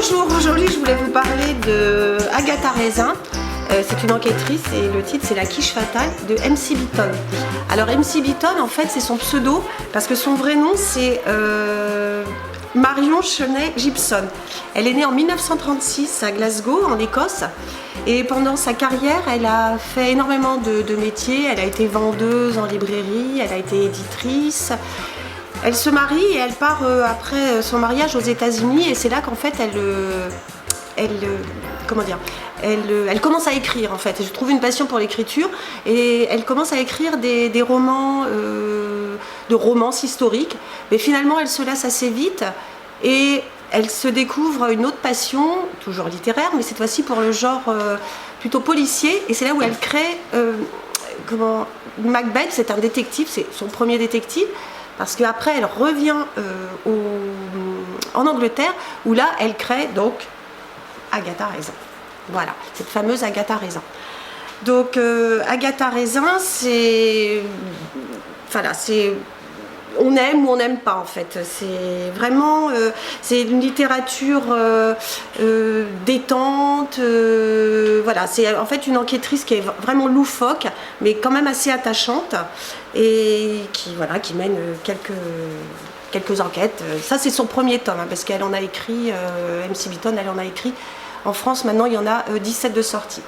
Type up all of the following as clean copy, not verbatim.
Bonjour, aujourd'hui je voulais vous parler de Agatha Raisin. C'est une enquêtrice et le titre c'est La quiche fatale de MC Beaton. Alors MC Beaton en fait c'est son pseudo parce que son vrai nom c'est Marion Cheney Gibson. Elle est née en 1936 à Glasgow en Écosse et pendant sa carrière elle a fait énormément de métiers. Elle a été vendeuse en librairie, elle a été éditrice. Elle se marie et elle part après son mariage aux États-Unis et c'est là qu'en fait elle commence à écrire en fait. Et je trouve une passion pour l'écriture et elle commence à écrire des romans, de romances historiques. Mais finalement elle se lasse assez vite et elle se découvre une autre passion, toujours littéraire, mais cette fois-ci pour le genre plutôt policier. Et c'est là où elle crée Macbeth, c'est un détective, c'est son premier détective. Parce qu'après, elle revient en Angleterre, où là, elle crée donc Agatha Raisin. Voilà, cette fameuse Agatha Raisin. Donc, Agatha Raisin, c'est... Voilà, c'est... On aime ou on n'aime pas, en fait. C'est vraiment... c'est une littérature détente. Voilà, c'est en fait une enquêtrice qui est vraiment loufoque, mais quand même assez attachante. Et qui mène quelques enquêtes. Ça, c'est son premier tome, hein, parce qu'elle en a écrit, MC Beaton, elle en a écrit. En France, maintenant, il y en a 17 de sortie.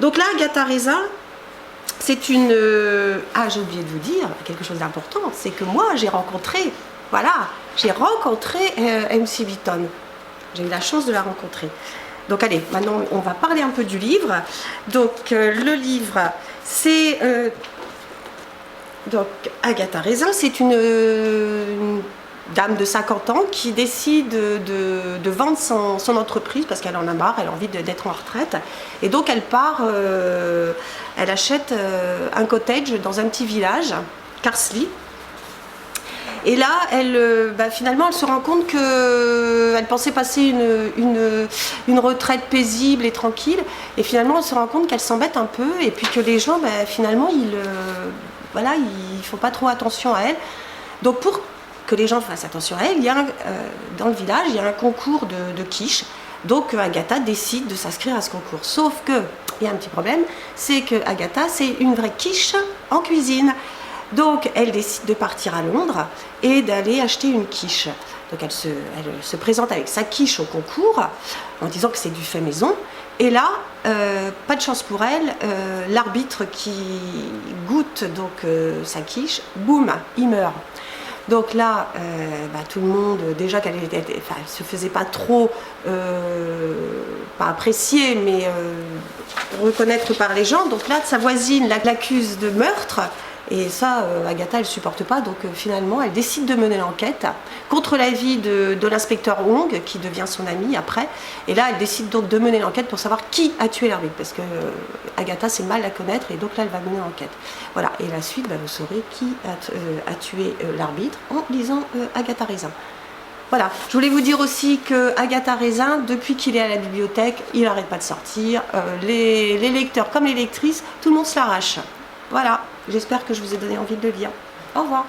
Donc là, Agatha Raisin, c'est une... Ah, j'ai oublié de vous dire quelque chose d'important, c'est que moi, j'ai rencontré MC Beaton. J'ai eu la chance de la rencontrer. Donc allez, maintenant, on va parler un peu du livre. Donc, le livre, c'est... Donc, Agatha Raisin, c'est une dame de 50 ans qui décide de vendre son entreprise parce qu'elle en a marre, elle a envie d'être en retraite. Et donc, elle part, elle achète un cottage dans un petit village, Carsley. Et là, finalement, elle se rend compte qu'elle pensait passer une retraite paisible et tranquille. Et finalement, elle se rend compte qu'elle s'embête un peu et puis que les gens, finalement, ils ne font pas trop attention à elle. Donc pour que les gens fassent attention à elle, dans le village, il y a un concours de quiche. Donc Agatha décide de s'inscrire à ce concours. Sauf qu'il y a un petit problème, c'est que Agatha, c'est une vraie quiche en cuisine. Donc elle décide de partir à Londres et d'aller acheter une quiche. Donc elle se présente avec sa quiche au concours en disant que c'est du fait maison. Et là, pas de chance pour elle, l'arbitre qui goûte sa quiche, boum, il meurt. Donc là, tout le monde, déjà qu'elle se faisait pas trop, pas apprécier, mais reconnaître par les gens. Donc là, sa voisine l'accuse de meurtre. Et ça, Agatha, elle ne supporte pas, donc finalement, elle décide de mener l'enquête contre l'avis de l'inspecteur Hong, qui devient son ami après. Et là, elle décide donc de mener l'enquête pour savoir qui a tué l'arbitre, parce que Agatha, c'est mal à connaître, et donc là, elle va mener l'enquête. Voilà, et la suite, vous saurez qui a tué l'arbitre en lisant Agatha Raisin. Voilà, je voulais vous dire aussi que Agatha Raisin, depuis qu'il est à la bibliothèque, il n'arrête pas de sortir. Les lecteurs comme les lectrices, tout le monde se l'arrache. Voilà, j'espère que je vous ai donné envie de le lire. Au revoir.